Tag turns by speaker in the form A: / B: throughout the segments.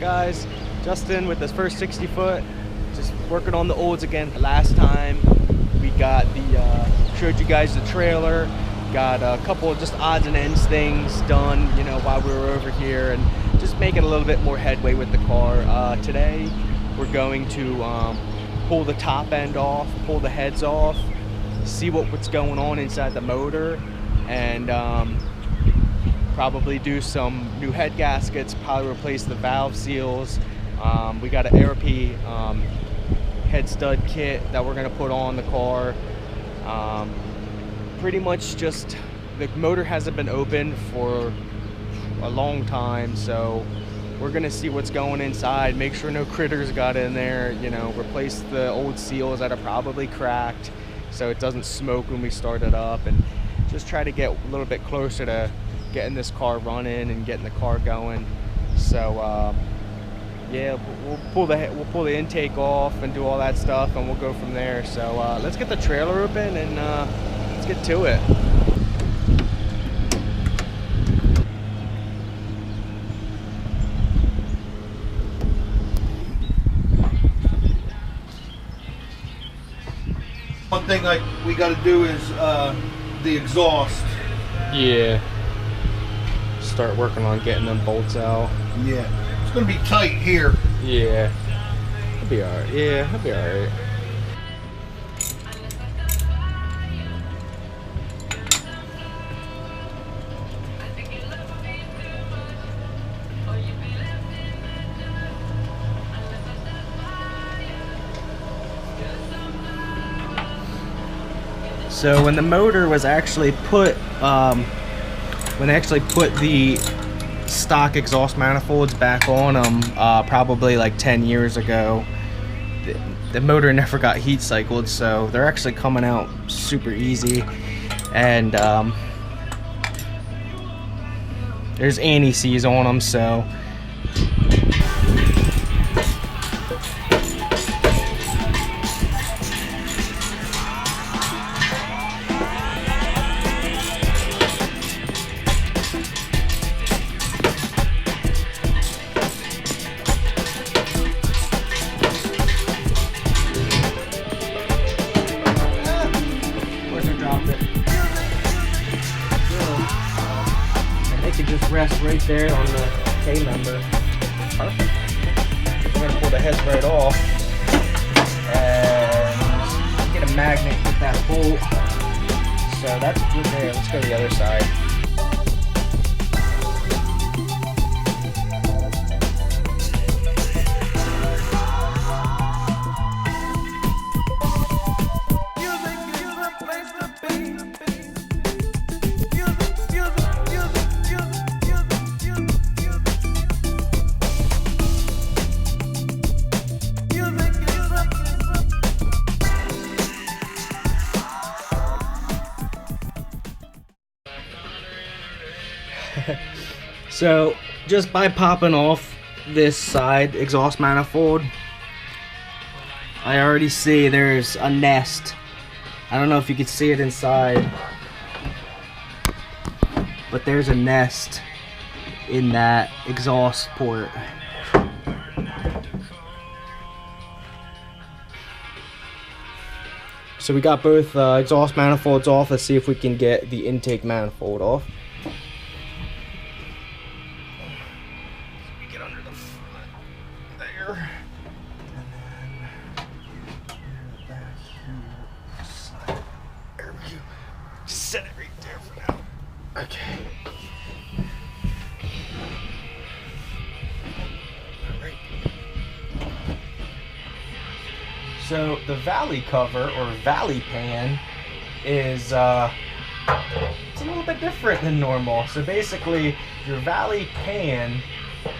A: guys? Justin with this first 60 foot, just working on the olds again. Last time we got showed you guys the trailer, got a couple of just odds and ends things done, you know, while we were over here, and just making a little bit more headway with the car. Today we're going to pull the top end off, pull the heads off, see what's going on inside the motor, and probably do some new head gaskets, probably replace the valve seals. We got an Aerope head stud kit that we're gonna put on the car. Pretty much just, the motor hasn't been opened for a long time, so we're gonna see what's going inside, make sure no critters got in there, you know, replace the old seals that are probably cracked so it doesn't smoke when we start it up, and just try to get a little bit closer to getting this car running and getting the car going. So yeah, we'll pull the intake off and do all that stuff, and we'll go from there. So let's get the trailer open and let's get to it.
B: One thing like we got to do is the exhaust.
A: Yeah. Start working on getting them bolts out.
B: Yeah, it's gonna be tight here.
A: Yeah, it'll be alright. Yeah, it'll be alright. So when the motor was actually put, when they actually put the stock exhaust manifolds back on them, probably like 10 years ago, the motor never got heat cycled, so they're actually coming out super easy. And there's anti-seize on them, so rest right there on the K number. Perfect. We're gonna pull the heads right off and get a magnet with that bolt. So that's good there. Let's go to the other side. So just by popping off this side exhaust manifold, I already see there's a nest. I don't know if you can see it inside, but there's a nest in that exhaust port. So we got both exhaust manifolds off. Let's see if we can get the intake manifold off. Set it right there for now. Okay. Alright. So the valley cover or valley pan is it's a little bit different than normal. So basically your valley pan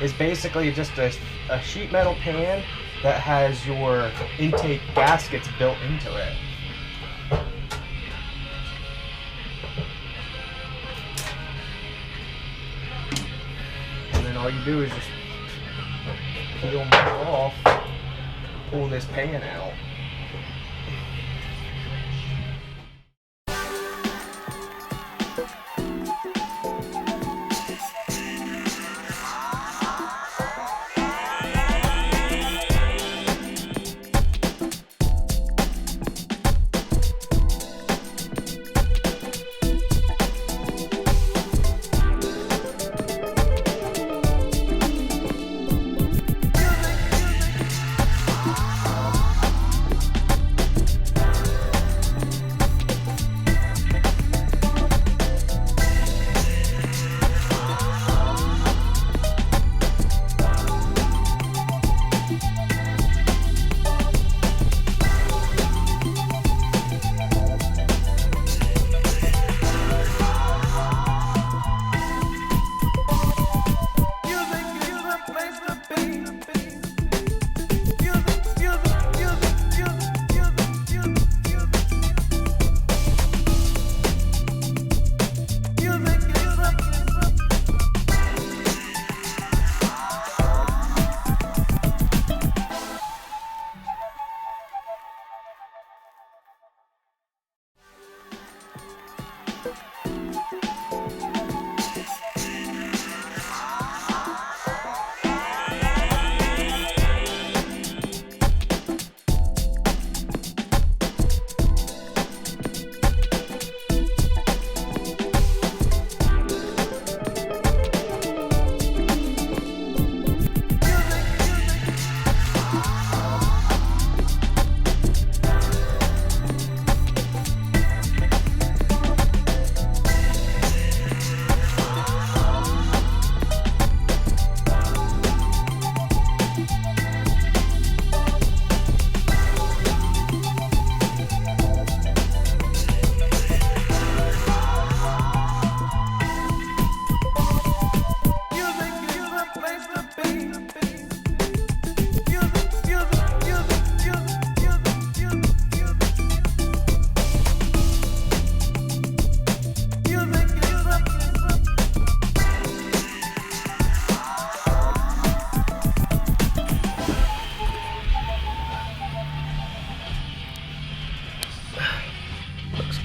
A: is basically just a sheet metal pan that has your intake gaskets built into it. All you do is just peel them off, pull this pan out.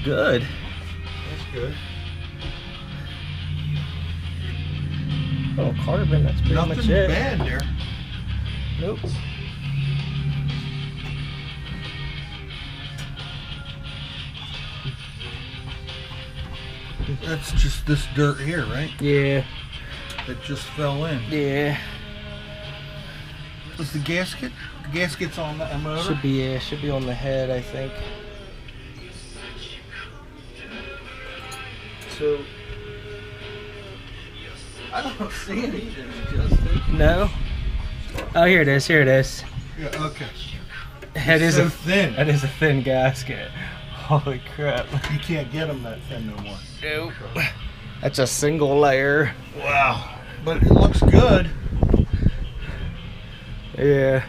C: good.
B: That's good.
C: Oh, carbon, that's pretty
B: Nothing
C: much it.
B: bad there.
C: Nope.
B: That's just this dirt here, right?
C: Yeah.
B: That just fell in.
C: Yeah.
B: Is the gasket? The gasket's on that motor?
C: Should be on the head, I think.
B: So I don't see anything, Justin.
C: No. Oh, here it is. Here it is.
B: Yeah, okay.
C: It is
B: so thin.
C: That is a thin gasket. Holy crap.
B: You can't get them that thin no more.
C: Nope. That's a single layer.
B: Wow. But it looks good.
C: Yeah.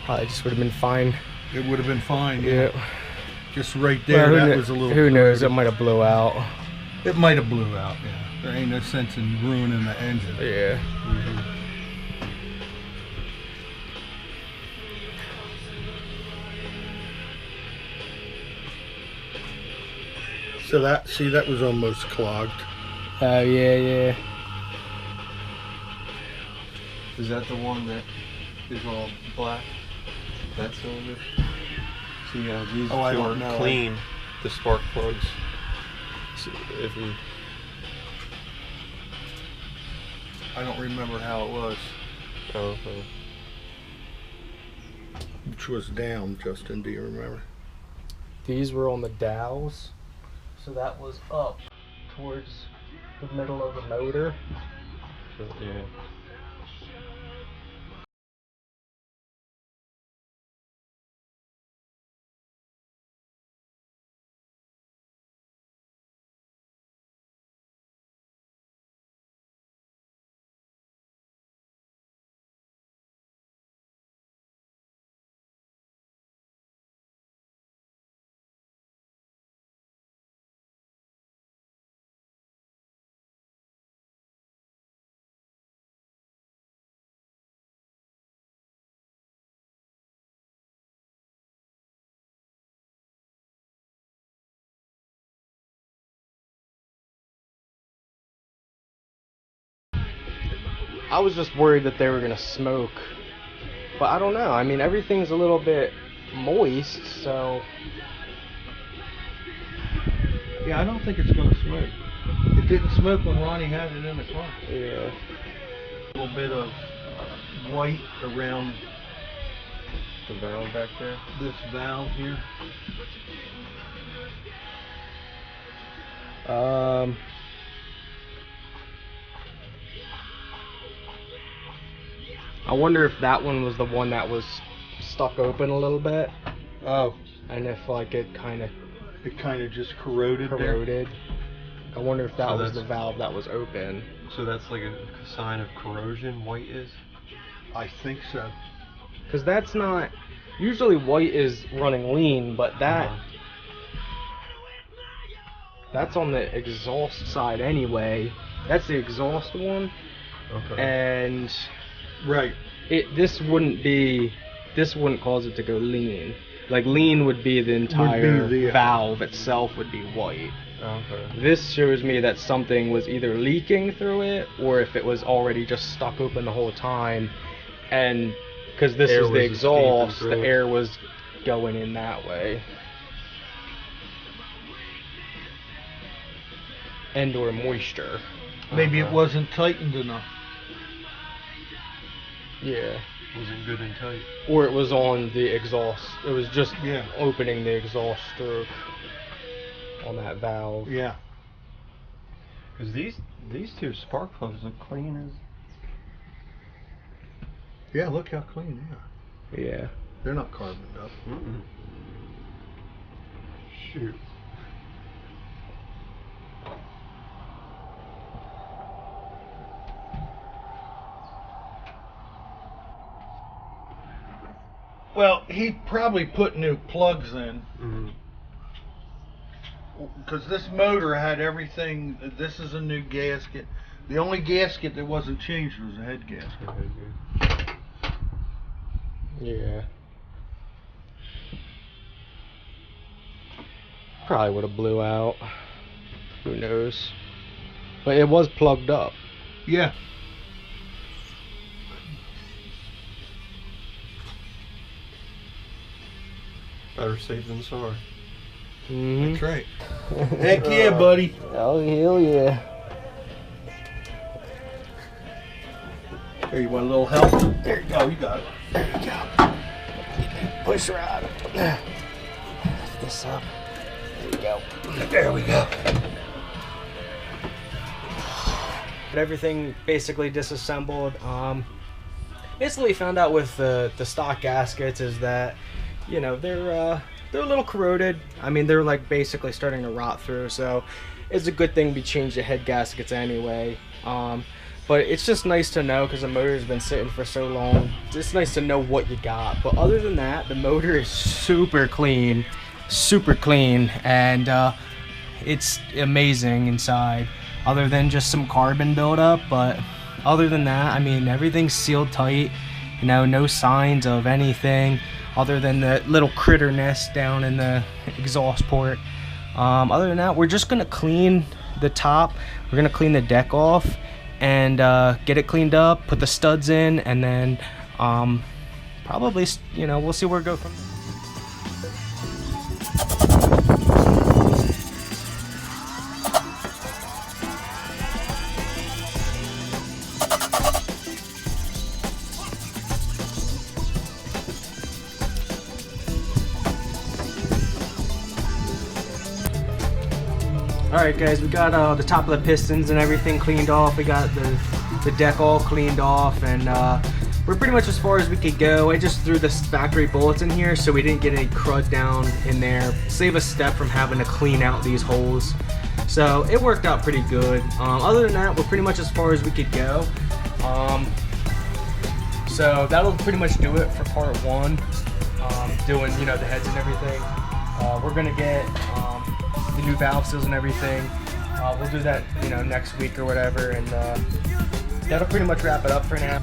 C: Probably just would have been fine.
B: It would have been fine.
C: Yeah.
B: Just right there,
C: Well,
B: that was a little.
C: Who knows? It
B: corroded.
C: might have blew out.
B: It might have blew out, yeah. There ain't no sense in ruining the engine.
C: Yeah.
B: So that was almost clogged.
C: Oh, yeah.
D: Is that the one that is all black? That cylinder? See, these
B: Oh, I
D: two
B: don't
D: are
B: know.
D: clean, the spark plugs. So if we,
B: I don't remember how it was.
D: oh,
B: Which was down, Justin, do you remember?
C: These were on the dowels. So that was up towards the middle of the motor.
D: so, yeah.
A: I was just worried that they were gonna smoke, but I don't know. I mean, everything's a little bit moist, so
B: Yeah, I don't think it's going to smoke. It didn't smoke when Ronnie had it in the car.
A: yeah.
B: A little bit of white around
D: The valve back there.
B: this valve here.
A: I wonder if that one was the one that was stuck open a little bit,
B: Oh,
A: and if like it kind of
B: it kind of just corroded there.
A: corroded. I wonder if that
D: So
A: was the
D: that's-
A: valve that was open.
D: So that's like a sign of corrosion, white is?
B: I think so.
A: Because that's not. Usually white is running lean, but that.
D: Uh-huh.
A: That's on the exhaust side anyway. That's the exhaust one.
D: Okay.
A: And
B: Right.
A: this wouldn't cause it to go lean. Like lean would be the entire
B: the,
A: valve itself would be white.
D: Okay.
A: This shows me that something was either leaking through it, or if it was already just stuck open the whole time, and because this
D: Air
A: is the
D: was escaping
A: exhaust,
D: through
A: the
D: it.
A: air was going in that way. And or moisture.
B: Maybe it
D: Uh-huh.
B: wasn't tightened enough.
A: Yeah.
D: Wasn't good and tight.
A: Or it was on the exhaust. It was just
B: Yeah.
A: opening the exhaust stroke on that valve.
B: Yeah.
D: Because these two spark plugs look clean as.
B: Yeah, look how clean they are.
A: Yeah.
B: They're not carboned up.
D: Mm-mm. Shoot.
B: Well, he probably put new plugs in.
D: Mm-hmm.
B: Because this motor had everything. This is a new gasket. The only gasket that wasn't changed was the head gasket.
A: Yeah.
C: Probably would have blew out. Who knows? But it was plugged up.
B: Yeah.
D: Better safe than sorry.
C: Mm-hmm.
B: That's right. Heck yeah, buddy.
C: Oh, hell yeah.
B: Here, you want a little help? There you go. You got it.
C: There you go. Push rod. Lift this up. There you go.
B: There we go.
C: But everything basically disassembled. Basically found out with the stock gaskets is that, you know, they're a little corroded. I mean, they're like basically starting to rot through. So it's a good thing we changed the head gaskets anyway. But it's just nice to know because the motor's been sitting for so long. It's nice to know what you got. But other than that, the motor is super clean, and it's amazing inside. Other than just some carbon buildup, but other than that, I mean, everything's sealed tight. You know, no signs of anything other than the little critter nest down in the exhaust port. Other than that, we're just gonna clean the top. We're gonna clean the deck off and get it cleaned up, put the studs in, and then probably, you know, we'll see where it goes from there. Alright guys, we got the top of the pistons and everything cleaned off. We got the deck all cleaned off, and we're pretty much as far as we could go. I just threw the factory bullets in here so we didn't get any crud down in there. Save a step from having to clean out these holes. So it worked out pretty good. Other than that, we're pretty much as far as we could go. So that'll pretty much do it for part one. Doing, you know, the heads and everything. We're gonna get the new valve seals and everything. We'll do that, you know, next week or whatever, and that'll pretty much wrap it up for now.